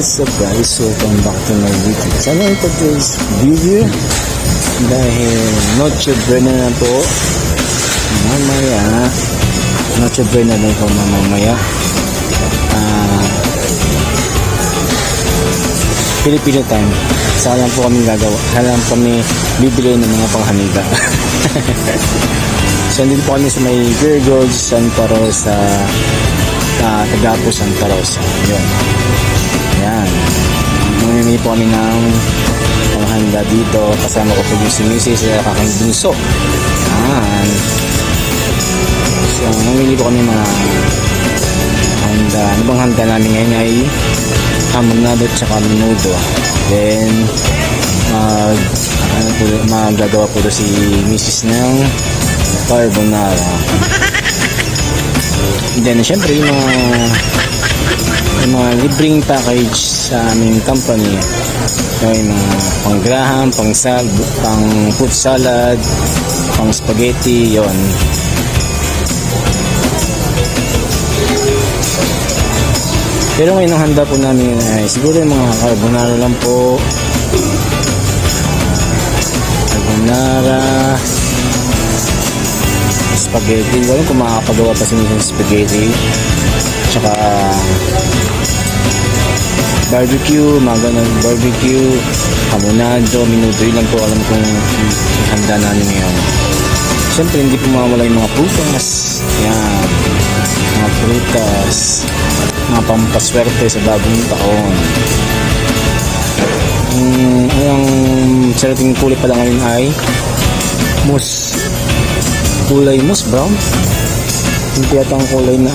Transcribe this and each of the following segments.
What's up guys? Welcome back to my YouTube channel. For today's video, dahil Noche Buena na po mamaya, Noche Buena na po mamaya, Filipino time. Saan po kami gagawa, saan kami bibili ng mga panghaniga. So dito po kami sa may Virgos, Santa Rosa, Tagapo, Santa Rosa. Yun. Ayan. Mamimili po kami ng panghanda dito. Kasama ko po yung si Mrs. Kakang Bunso. Ayan. So mamimili po kami mga handa. Ano bang handa namin ngayon ay hamonado at saka menudo. Then magagawa po si Mrs. ng carbonara. Then syempre yung mga libreng package sa aming company, yung mga pang graham, pang fruit salad, pang spaghetti, yon. Pero ngayon ang handa po namin ay siguro yung mga carbonara lang po. Carbonara, spaghetti. Hindi ko alam kung makakapagawa pa si Mrs. Spaghetti. Tsaka barbecue, mga ganun, barbecue, hamonado, menudo. Yun lang po alam kong handa namin ngayon. Siyempre hindi po mawala yung mga prutas. Yan, mga prutas, mga pampaswerte sa bagong taon. Ang sarating kulay pala ngayon ay mousse. Kulay mousse brown. Hindi yata ang kulay na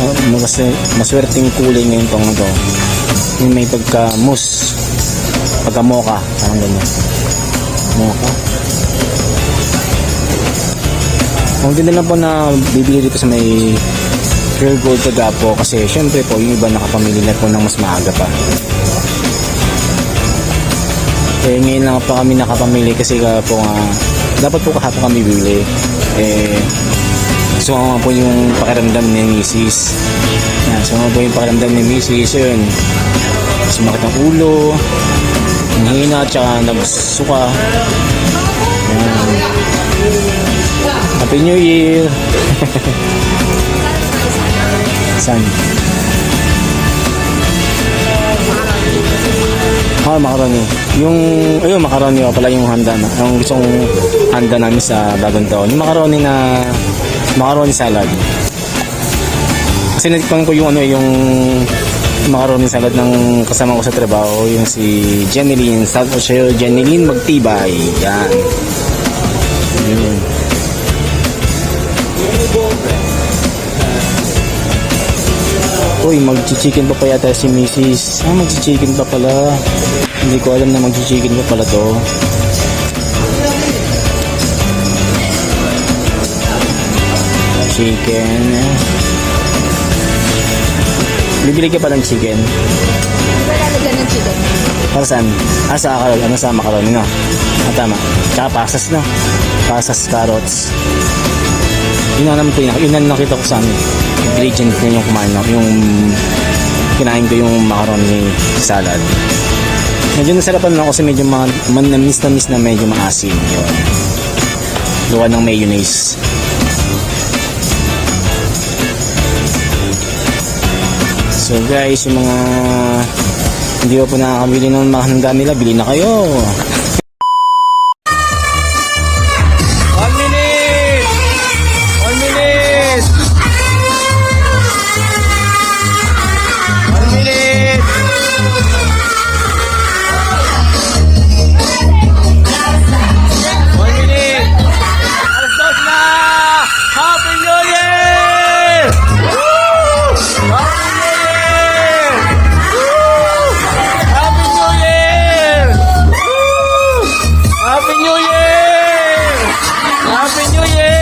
maswerteng kulay ngayon pang ito. Yung may pagka mousse, pagka mocha, parang ganyan. Mocha. Kung din na lang po na bibili dito sa may Pure Gold Tagapo kasi syempre po yung iba nakapamili na po ng mas maaga pa. Eh ngayon lang pa kami nakapamili kasi po dapat po kahapon kami bibili. So nga po yung pakiramdam ni Mrs. Yan, so nga po yung pakiramdam ni Mrs. Yun, sumakit ang ulo, nanghina, tsaka nagsuka. Yan. Happy New Year. San? Macaroni. Ayun, macaroni pala yung handa na. Yung gusto kong handa namin sa bagong taon. Yung macaroni salad. Kasi natikpan ko yung macaroni salad ng kasama ko sa trabaho, yung si Jeneline. Salad ko siya, Jeneline Magtibay. Yan. Yun. Uy, mag-chicken pa yata si Mrs. Mag-chicken pa pala. Hindi ko alam na mag-chicken pa pala to. Chicken. Bibili ka pa ng chicken? Lalagyan ng chicken. Para saan? Sa macaroni. Sa macaroni, no? Tama. Tsaka pasas, no? Pasas, carrots. Yun na naman po yun na nakita ko sa amin. Ingredient ko yung kumain na. Yung kinain ko yung macaroni salad. Medyo nasarapan lang kasi medyo na-miss na medyo maasim. Yun. Luwa ng mayonnaise. So guys, yung mga hindi pa po nakakabili ng mga handa nila, bili na kayo. 1 minute! 1 minute! 1 minute! Alas 2 na! Happy New Year! Woo! Happy New Year! Woo! Happy New Year! Woo! Happy New Year! Happy New Year!